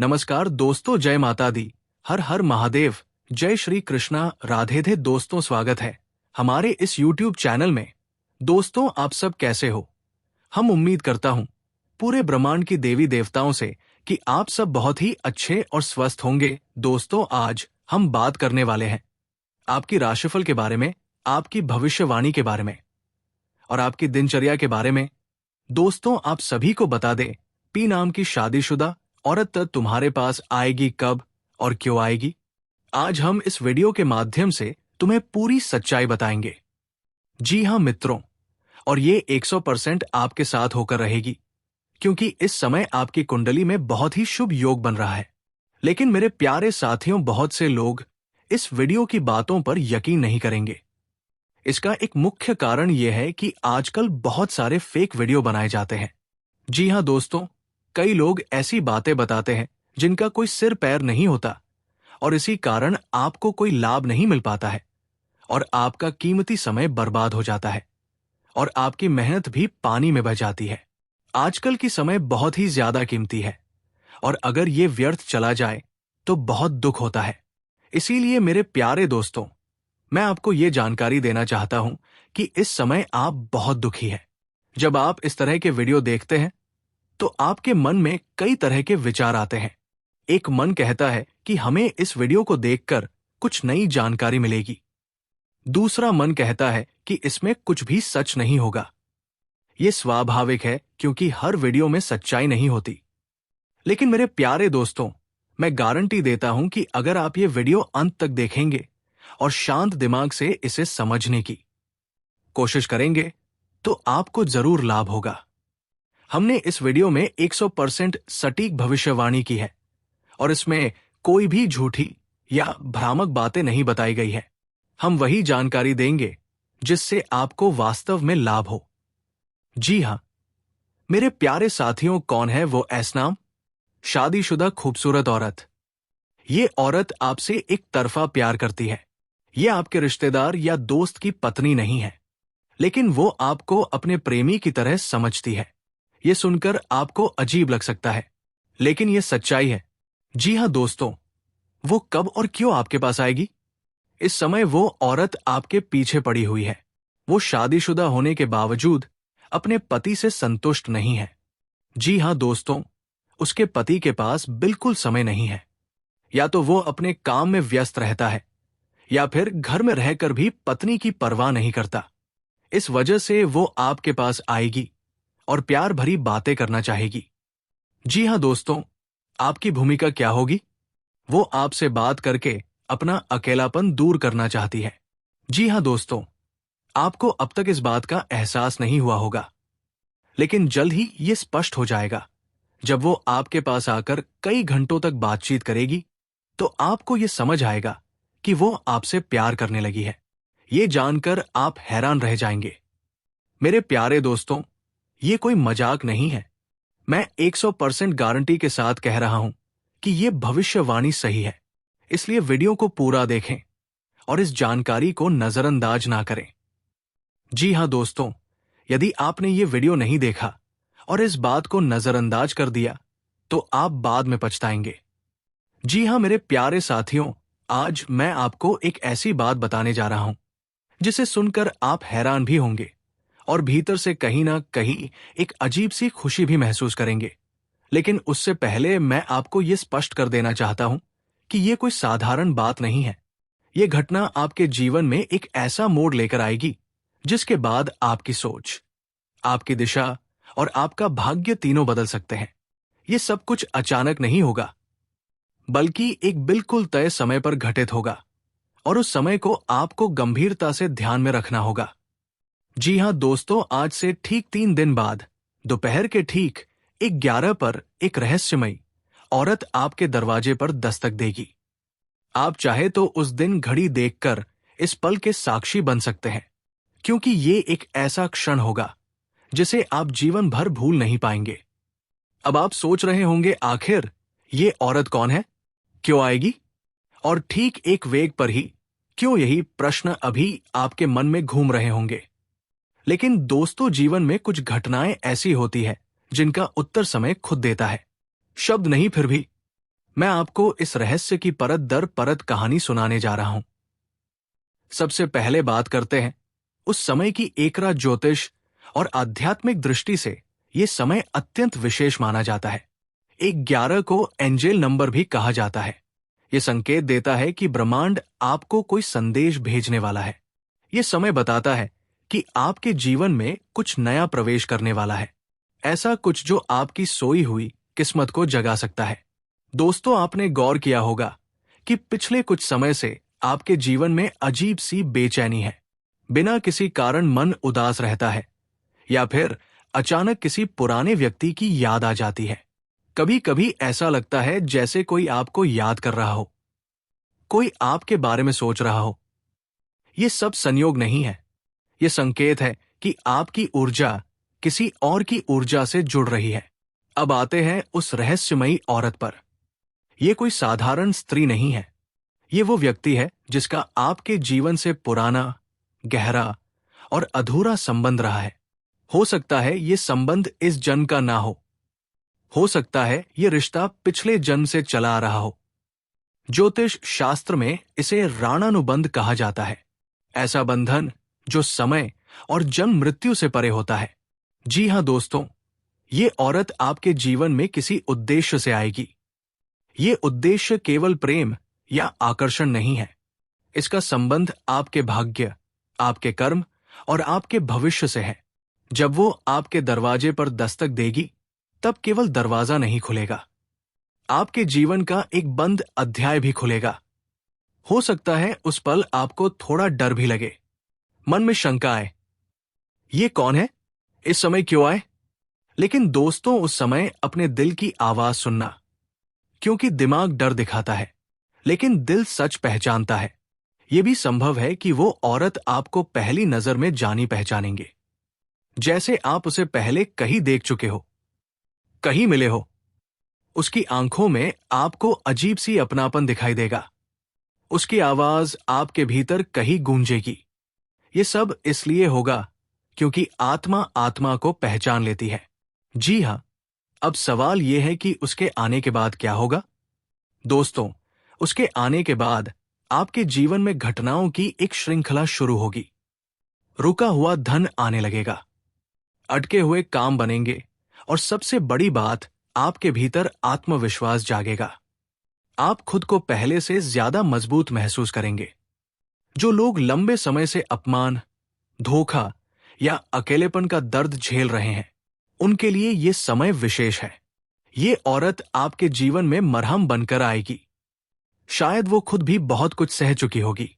नमस्कार दोस्तों, जय माता दी। हर हर महादेव। जय श्री कृष्णा, राधे थे दोस्तों। स्वागत है हमारे इस YouTube चैनल में। दोस्तों, आप सब कैसे हो? हम उम्मीद करता हूँ पूरे ब्रह्मांड की देवी देवताओं से कि आप सब बहुत ही अच्छे और स्वस्थ होंगे। दोस्तों, आज हम बात करने वाले हैं आपकी राशिफल के बारे में, आपकी भविष्यवाणी के बारे में और आपकी दिनचर्या के बारे में। दोस्तों, आप सभी को बता दें, पी नाम की शादीशुदा औरत तुम्हारे पास आएगी कब और क्यों आएगी? आज हम इस वीडियो के माध्यम से तुम्हें पूरी सच्चाई बताएंगे। जी हाँ मित्रों, और ये 100% आपके साथ होकर रहेगी, क्योंकि इस समय आपकी कुंडली में बहुत ही शुभ योग बन रहा है। लेकिन मेरे प्यारे साथियों, बहुत से लोग इस वीडियो की बातों पर यकीन नहीं करेंगे। इसका एक मुख्य कारण यह है कि आजकल बहुत सारे फेक वीडियो बनाए जाते हैं। जी हाँ दोस्तों, कई लोग ऐसी बातें बताते हैं जिनका कोई सिर पैर नहीं होता, और इसी कारण आपको कोई लाभ नहीं मिल पाता है और आपका कीमती समय बर्बाद हो जाता है और आपकी मेहनत भी पानी में बह जाती है। आजकल की समय बहुत ही ज्यादा कीमती है और अगर ये व्यर्थ चला जाए तो बहुत दुख होता है। इसीलिए मेरे प्यारे दोस्तों, मैं आपको ये जानकारी देना चाहता हूं कि इस समय आप बहुत दुखी हैं। जब आप इस तरह के वीडियो देखते हैं तो आपके मन में कई तरह के विचार आते हैं। एक मन कहता है कि हमें इस वीडियो को देखकर कुछ नई जानकारी मिलेगी। दूसरा मन कहता है कि इसमें कुछ भी सच नहीं होगा। ये स्वाभाविक है, क्योंकि हर वीडियो में सच्चाई नहीं होती। लेकिन मेरे प्यारे दोस्तों, मैं गारंटी देता हूं कि अगर आप ये वीडियो अंत तक देखेंगे और शांत दिमाग से इसे समझने की कोशिश करेंगे तो आपको जरूर लाभ होगा। हमने इस वीडियो में 100% सटीक भविष्यवाणी की है और इसमें कोई भी झूठी या भ्रामक बातें नहीं बताई गई है। हम वही जानकारी देंगे जिससे आपको वास्तव में लाभ हो। जी हाँ मेरे प्यारे साथियों, कौन है वो ऐसनाम शादीशुदा खूबसूरत औरत? ये औरत आपसे एक तरफा प्यार करती है। ये आपके रिश्तेदार या दोस्त की पत्नी नहीं है, लेकिन वो आपको अपने प्रेमी की तरह समझती है। ये सुनकर आपको अजीब लग सकता है, लेकिन ये सच्चाई है। जी हाँ दोस्तों, वो कब और क्यों आपके पास आएगी? इस समय वो औरत आपके पीछे पड़ी हुई है। वो शादीशुदा होने के बावजूद अपने पति से संतुष्ट नहीं है। जी हाँ दोस्तों, उसके पति के पास बिल्कुल समय नहीं है। या तो वो अपने काम में व्यस्त रहता है या फिर घर में रहकर भी पत्नी की परवाह नहीं करता। इस वजह से वो आपके पास आएगी और प्यार भरी बातें करना चाहेगी। जी हाँ दोस्तों, आपकी भूमिका क्या होगी? वो आपसे बात करके अपना अकेलापन दूर करना चाहती है। जी हाँ दोस्तों, आपको अब तक इस बात का एहसास नहीं हुआ होगा, लेकिन जल्द ही ये स्पष्ट हो जाएगा। जब वो आपके पास आकर कई घंटों तक बातचीत करेगी तो आपको ये समझ आएगा कि वो आपसे प्यार करने लगी है। ये जानकर आप हैरान रह जाएंगे। मेरे प्यारे दोस्तों, ये कोई मजाक नहीं है। मैं 100% गारंटी के साथ कह रहा हूं कि ये भविष्यवाणी सही है। इसलिए वीडियो को पूरा देखें और इस जानकारी को नजरअंदाज ना करें। जी हाँ दोस्तों, यदि आपने ये वीडियो नहीं देखा और इस बात को नजरअंदाज कर दिया तो आप बाद में पछताएंगे। जी हाँ मेरे प्यारे साथियों, आज मैं आपको एक ऐसी बात बताने जा रहा हूं जिसे सुनकर आप हैरान भी होंगे और भीतर से कहीं ना कहीं एक अजीब सी खुशी भी महसूस करेंगे। लेकिन उससे पहले मैं आपको ये स्पष्ट कर देना चाहता हूं कि ये कोई साधारण बात नहीं है। ये घटना आपके जीवन में एक ऐसा मोड़ लेकर आएगी जिसके बाद आपकी सोच, आपकी दिशा और आपका भाग्य तीनों बदल सकते हैं। ये सब कुछ अचानक नहीं होगा, बल्कि एक बिल्कुल तय समय पर घटित होगा और उस समय को आपको गंभीरता से ध्यान में रखना होगा। जी हाँ दोस्तों, आज से ठीक 3 दिन बाद दोपहर के ठीक 11 पर एक रहस्यमयी औरत आपके दरवाजे पर दस्तक देगी। आप चाहे तो उस दिन घड़ी देखकर इस पल के साक्षी बन सकते हैं, क्योंकि ये एक ऐसा क्षण होगा जिसे आप जीवन भर भूल नहीं पाएंगे। अब आप सोच रहे होंगे, आखिर ये औरत कौन है, क्यों आएगी और ठीक एक वेग पर ही क्यों? यही प्रश्न अभी आपके मन में घूम रहे होंगे। लेकिन दोस्तों, जीवन में कुछ घटनाएं ऐसी होती है जिनका उत्तर समय खुद देता है। शब्द नहीं, फिर भी मैं आपको इस रहस्य की परत दर परत कहानी सुनाने जा रहा हूं। सबसे पहले बात करते हैं उस समय की। एकरा ज्योतिष और आध्यात्मिक दृष्टि से यह समय अत्यंत विशेष माना जाता है। 11 को एंजेल नंबर भी कहा जाता है। यह संकेत देता है कि ब्रह्मांड आपको कोई संदेश भेजने वाला है। यह समय बताता है कि आपके जीवन में कुछ नया प्रवेश करने वाला है, ऐसा कुछ जो आपकी सोई हुई किस्मत को जगा सकता है। दोस्तों, आपने गौर किया होगा कि पिछले कुछ समय से आपके जीवन में अजीब सी बेचैनी है। बिना किसी कारण मन उदास रहता है, या फिर अचानक किसी पुराने व्यक्ति की याद आ जाती है। कभी कभी ऐसा लगता है जैसे कोई आपको याद कर रहा हो, कोई आपके बारे में सोच रहा हो। ये सब संयोग नहीं है, ये संकेत है कि आपकी ऊर्जा किसी और की ऊर्जा से जुड़ रही है। अब आते हैं उस रहस्यमयी औरत पर। यह कोई साधारण स्त्री नहीं है। ये वो व्यक्ति है जिसका आपके जीवन से पुराना, गहरा और अधूरा संबंध रहा है। हो सकता है ये संबंध इस जन्म का ना हो सकता है ये रिश्ता पिछले जन्म से चला आ रहा हो। ज्योतिष शास्त्र में इसे राणानुबंध कहा जाता है, ऐसा बंधन जो समय और जन्म मृत्यु से परे होता है। जी हां दोस्तों, ये औरत आपके जीवन में किसी उद्देश्य से आएगी। ये उद्देश्य केवल प्रेम या आकर्षण नहीं है। इसका संबंध आपके भाग्य, आपके कर्म और आपके भविष्य से है। जब वो आपके दरवाजे पर दस्तक देगी, तब केवल दरवाजा नहीं खुलेगा, आपके जीवन का एक बंद अध्याय भी खुलेगा। हो सकता है उस पल आपको थोड़ा डर भी लगे, मन में शंका आए, ये कौन है, इस समय क्यों आए? लेकिन दोस्तों, उस समय अपने दिल की आवाज सुनना, क्योंकि दिमाग डर दिखाता है लेकिन दिल सच पहचानता है। यह भी संभव है कि वो औरत आपको पहली नजर में जानी पहचानेंगे, जैसे आप उसे पहले कहीं देख चुके हो, कहीं मिले हो। उसकी आंखों में आपको अजीब सी अपनापन दिखाई देगा। उसकी आवाज आपके भीतर कहीं गूंजेगी। ये सब इसलिए होगा क्योंकि आत्मा आत्मा को पहचान लेती है। जी हां, अब सवाल यह है कि उसके आने के बाद क्या होगा? दोस्तों, उसके आने के बाद आपके जीवन में घटनाओं की एक श्रृंखला शुरू होगी। रुका हुआ धन आने लगेगा, अटके हुए काम बनेंगे और सबसे बड़ी बात, आपके भीतर आत्मविश्वास जागेगा। आप खुद को पहले से ज्यादा मजबूत महसूस करेंगे। जो लोग लंबे समय से अपमान, धोखा या अकेलेपन का दर्द झेल रहे हैं, उनके लिए ये समय विशेष है। ये औरत आपके जीवन में मरहम बनकर आएगी। शायद वो खुद भी बहुत कुछ सह चुकी होगी,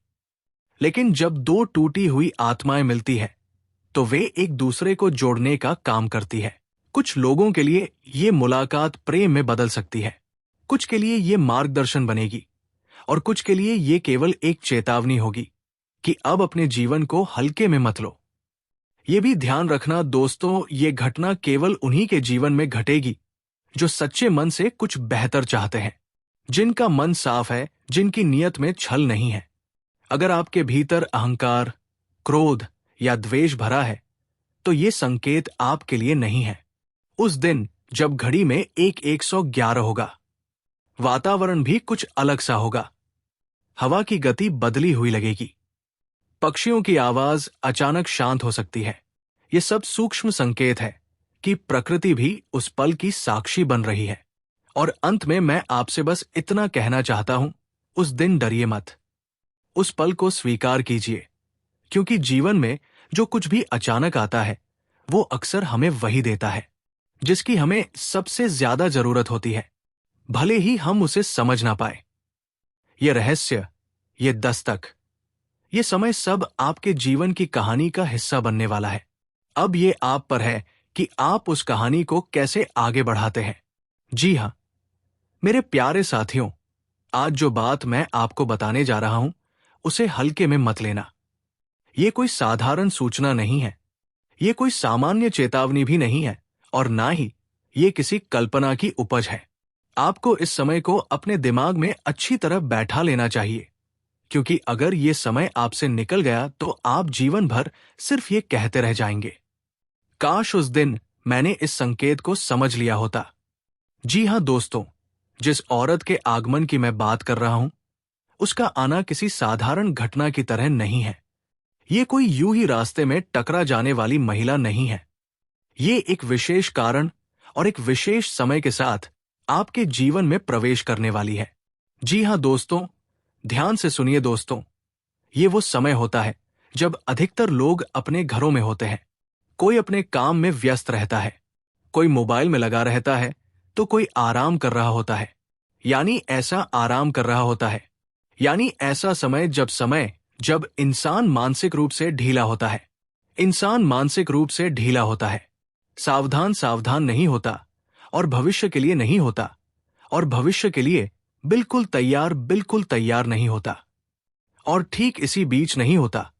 लेकिन जब दो टूटी हुई आत्माएं मिलती है, तो वे एक दूसरे को जोड़ने का काम करती है। कुछ लोगों के लिए ये मुलाकात प्रेम में बदल सकती है, कुछ के लिए ये मार्गदर्शन बनेगी और कुछ के लिए ये केवल एक चेतावनी होगी कि अब अपने जीवन को हल्के में मत लो। ये भी ध्यान रखना दोस्तों, ये घटना केवल उन्हीं के जीवन में घटेगी जो सच्चे मन से कुछ बेहतर चाहते हैं, जिनका मन साफ है, जिनकी नीयत में छल नहीं है। अगर आपके भीतर अहंकार, क्रोध या द्वेष भरा है, तो ये संकेत आपके लिए नहीं है। उस दिन जब घड़ी में 111 होगा, वातावरण भी कुछ अलग सा होगा। हवा की गति बदली हुई लगेगी, पक्षियों की आवाज अचानक शांत हो सकती है। ये सब सूक्ष्म संकेत है कि प्रकृति भी उस पल की साक्षी बन रही है। और अंत में मैं आपसे बस इतना कहना चाहता हूं, उस दिन डरिए मत, उस पल को स्वीकार कीजिए, क्योंकि जीवन में जो कुछ भी अचानक आता है, वो अक्सर हमें वही देता है जिसकी हमें सबसे ज्यादा जरूरत होती है, भले ही हम उसे समझ ना पाए। ये रहस्य, ये दस्तक, ये समय सब आपके जीवन की कहानी का हिस्सा बनने वाला है। अब ये आप पर है कि आप उस कहानी को कैसे आगे बढ़ाते हैं। जी हां, मेरे प्यारे साथियों, आज जो बात मैं आपको बताने जा रहा हूं, उसे हल्के में मत लेना। ये कोई साधारण सूचना नहीं है, ये कोई सामान्य चेतावनी भी नहीं है, और ना ही ये किसी कल्पना की उपज है। आपको इस समय को अपने दिमाग में अच्छी तरह बैठा लेना चाहिए, क्योंकि अगर ये समय आपसे निकल गया तो आप जीवन भर सिर्फ ये कहते रह जाएंगे, काश उस दिन मैंने इस संकेत को समझ लिया होता। जी हां दोस्तों, जिस औरत के आगमन की मैं बात कर रहा हूं, उसका आना किसी साधारण घटना की तरह नहीं है। ये कोई यूं ही रास्ते में टकरा जाने वाली महिला नहीं है। ये एक विशेष कारण और एक विशेष समय के साथ आपके जीवन में प्रवेश करने वाली है। जी हां दोस्तों, ध्यान से सुनिए दोस्तों। ये वो समय होता है जब अधिकतर लोग अपने घरों में होते हैं। कोई अपने काम में व्यस्त रहता है, कोई मोबाइल में लगा रहता है, तो कोई आराम कर रहा होता है। यानी ऐसा आराम कर रहा होता है, यानी ऐसा समय जब इंसान मानसिक रूप से ढीला होता है। इंसान मानसिक रूप से ढीला होता है, सावधान सावधान नहीं होता, और भविष्य के लिए नहीं होता, और भविष्य के लिए बिल्कुल तैयार नहीं होता। और ठीक इसी बीच नहीं होता,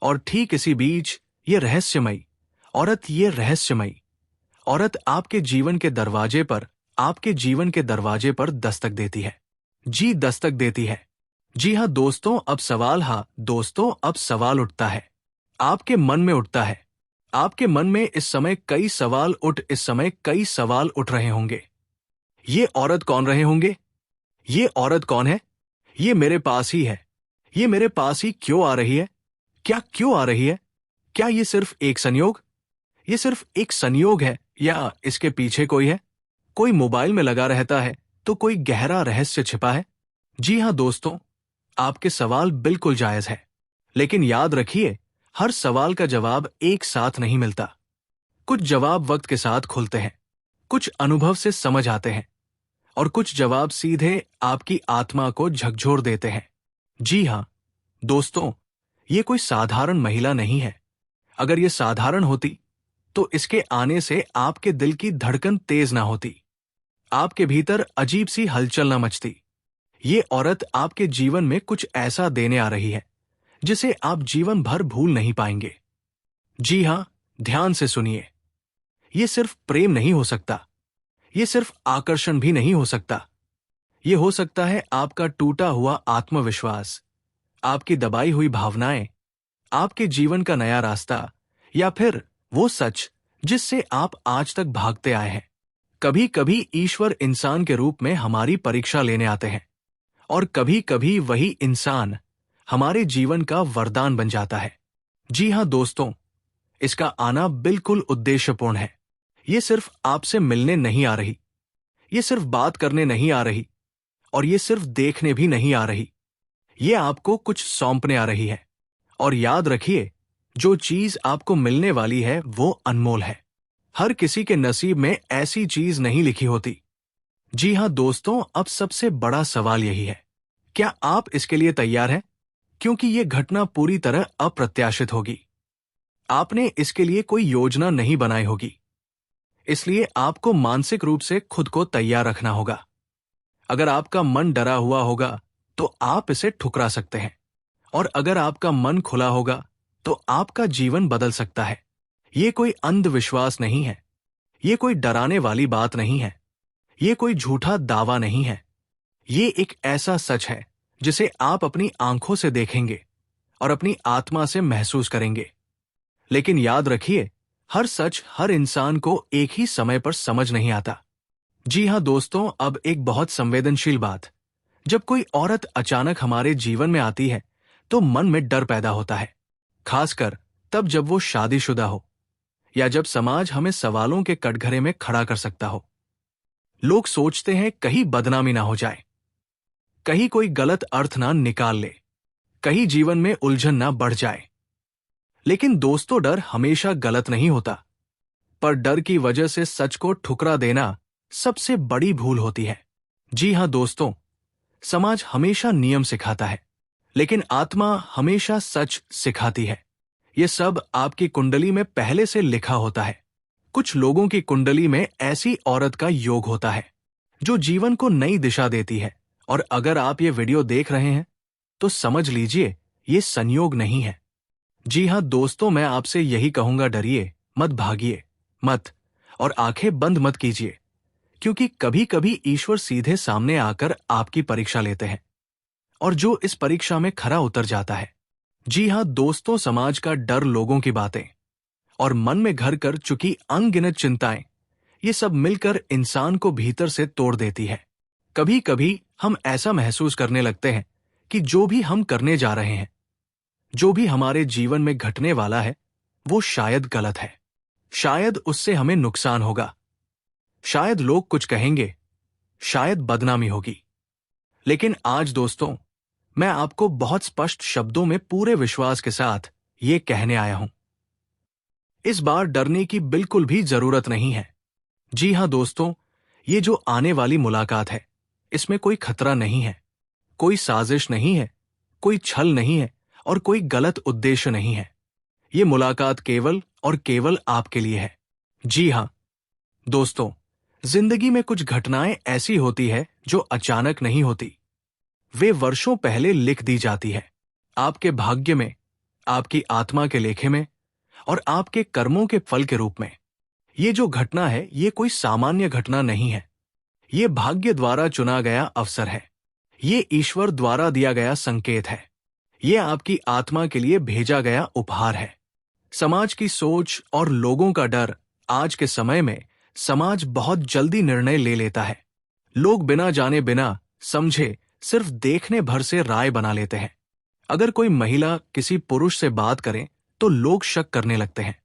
और ठीक इसी बीच ये रहस्यमयी औरत आपके जीवन के दरवाजे पर दस्तक देती है। जी, दस्तक देती है। जी हाँ दोस्तों, अब सवाल उठता है, आपके मन में उठता है। आपके मन में इस समय कई सवाल उठ रहे होंगे। ये औरत कौन रहे होंगे? ये औरत कौन है? ये मेरे पास ही है। ये मेरे पास ही क्यों आ रही है? क्यों आ रही है? क्या ये सिर्फ एक संयोग है, या इसके पीछे कोई है? कोई मोबाइल में लगा रहता है, तो कोई गहरा रहस्य छिपा है। जी हां दोस्तों, आपके सवाल बिल्कुल जायज है, लेकिन याद रखिए, हर सवाल का जवाब एक साथ नहीं मिलता। कुछ जवाब वक्त के साथ खुलते हैं, कुछ अनुभव से समझ आते हैं, और कुछ जवाब सीधे आपकी आत्मा को झकझोर देते हैं। जी हां दोस्तों, ये कोई साधारण महिला नहीं है। अगर ये साधारण होती, तो इसके आने से आपके दिल की धड़कन तेज ना होती, आपके भीतर अजीब सी हलचल ना मचती। ये औरत आपके जीवन में कुछ ऐसा देने आ रही है जिसे आप जीवन भर भूल नहीं पाएंगे। जी हां, ध्यान से सुनिए। ये सिर्फ प्रेम नहीं हो सकता, ये सिर्फ आकर्षण भी नहीं हो सकता। ये हो सकता है आपका टूटा हुआ आत्मविश्वास, आपकी दबाई हुई भावनाएं, आपके जीवन का नया रास्ता, या फिर वो सच जिससे आप आज तक भागते आए हैं। कभी कभी ईश्वर इंसान के रूप में हमारी परीक्षा लेने आते हैं, और कभी कभी वही इंसान हमारे जीवन का वरदान बन जाता है। जी हां दोस्तों, इसका आना बिल्कुल उद्देश्यपूर्ण है। ये सिर्फ आपसे मिलने नहीं आ रही, ये सिर्फ बात करने नहीं आ रही, और ये सिर्फ देखने भी नहीं आ रही। ये आपको कुछ सौंपने आ रही है। और याद रखिए, जो चीज आपको मिलने वाली है वो अनमोल है। हर किसी के नसीब में ऐसी चीज नहीं लिखी होती। जी हां दोस्तों, अब सबसे बड़ा सवाल यही है, क्या आप इसके लिए तैयार हैं? क्योंकि ये घटना पूरी तरह अप्रत्याशित होगी। आपने इसके लिए कोई योजना नहीं बनाई होगी, इसलिए आपको मानसिक रूप से खुद को तैयार रखना होगा। अगर आपका मन डरा हुआ होगा, तो आप इसे ठुकरा सकते हैं, और अगर आपका मन खुला होगा, तो आपका जीवन बदल सकता है। ये कोई अंधविश्वास नहीं है, ये कोई डराने वाली बात नहीं है, ये कोई झूठा दावा नहीं है। ये एक ऐसा सच है जिसे आप अपनी आंखों से देखेंगे और अपनी आत्मा से महसूस करेंगे। लेकिन याद रखिए, हर सच हर इंसान को एक ही समय पर समझ नहीं आता। जी हां दोस्तों, अब एक बहुत संवेदनशील बात, जब कोई औरत अचानक हमारे जीवन में आती है, तो मन में डर पैदा होता है, खासकर तब जब वो शादीशुदा हो, या जब समाज हमें सवालों के कटघरे में खड़ा कर सकता हो। लोग सोचते हैं कहीं बदनामी ना हो जाए, कहीं कोई गलत अर्थ ना निकाल ले, कहीं जीवन में उलझन ना बढ़ जाए। लेकिन दोस्तों, डर हमेशा गलत नहीं होता, पर डर की वजह से सच को ठुकरा देना सबसे बड़ी भूल होती है। जी हां दोस्तों, समाज हमेशा नियम सिखाता है, लेकिन आत्मा हमेशा सच सिखाती है। यह सब आपकी कुंडली में पहले से लिखा होता है। कुछ लोगों की कुंडली में ऐसी औरत का योग होता है जो जीवन को नई दिशा देती है, और अगर आप ये वीडियो देख रहे हैं, तो समझ लीजिए ये संयोग नहीं है। जी हां दोस्तों, मैं आपसे यही कहूंगा, डरिए मत, भागिए मत, और आंखें बंद मत कीजिए, क्योंकि कभी कभी ईश्वर सीधे सामने आकर आपकी परीक्षा लेते हैं, और जो इस परीक्षा में खरा उतर जाता है। जी हां दोस्तों, समाज का डर, लोगों की बातें, और मन में घर कर चुकी अनगिनत चिंताएं, ये सब मिलकर इंसान को भीतर से तोड़ देती है। कभी कभी हम ऐसा महसूस करने लगते हैं कि जो भी हम करने जा रहे हैं, जो भी हमारे जीवन में घटने वाला है, वो शायद गलत है। शायद उससे हमें नुकसान होगा, शायद लोग कुछ कहेंगे, शायद बदनामी होगी। लेकिन आज दोस्तों, मैं आपको बहुत स्पष्ट शब्दों में पूरे विश्वास के साथ ये कहने आया हूं, इस बार डरने की बिल्कुल भी जरूरत नहीं है। जी हां दोस्तों, ये जो आने वाली मुलाकात है, इसमें कोई खतरा नहीं है, कोई साजिश नहीं है, कोई छल नहीं है और कोई गलत उद्देश्य नहीं है। ये मुलाकात केवल और केवल आपके लिए है। जी हां दोस्तों, जिंदगी में कुछ घटनाएं ऐसी होती है जो अचानक नहीं होती। वे वर्षों पहले लिख दी जाती है, आपके भाग्य में, आपकी आत्मा के लेखे में और आपके कर्मों के फल के रूप में। ये जो घटना है, ये कोई सामान्य घटना नहीं है। ये भाग्य द्वारा चुना गया अवसर है। ये ईश्वर द्वारा दिया गया संकेत है। ये आपकी आत्मा के लिए भेजा गया उपहार है। समाज की सोच और लोगों का डर, आज के समय में समाज बहुत जल्दी निर्णय ले लेता है। लोग बिना जाने बिना समझे सिर्फ देखने भर से राय बना लेते हैं। अगर कोई महिला किसी पुरुष से बात करे तो लोग शक करने लगते हैं।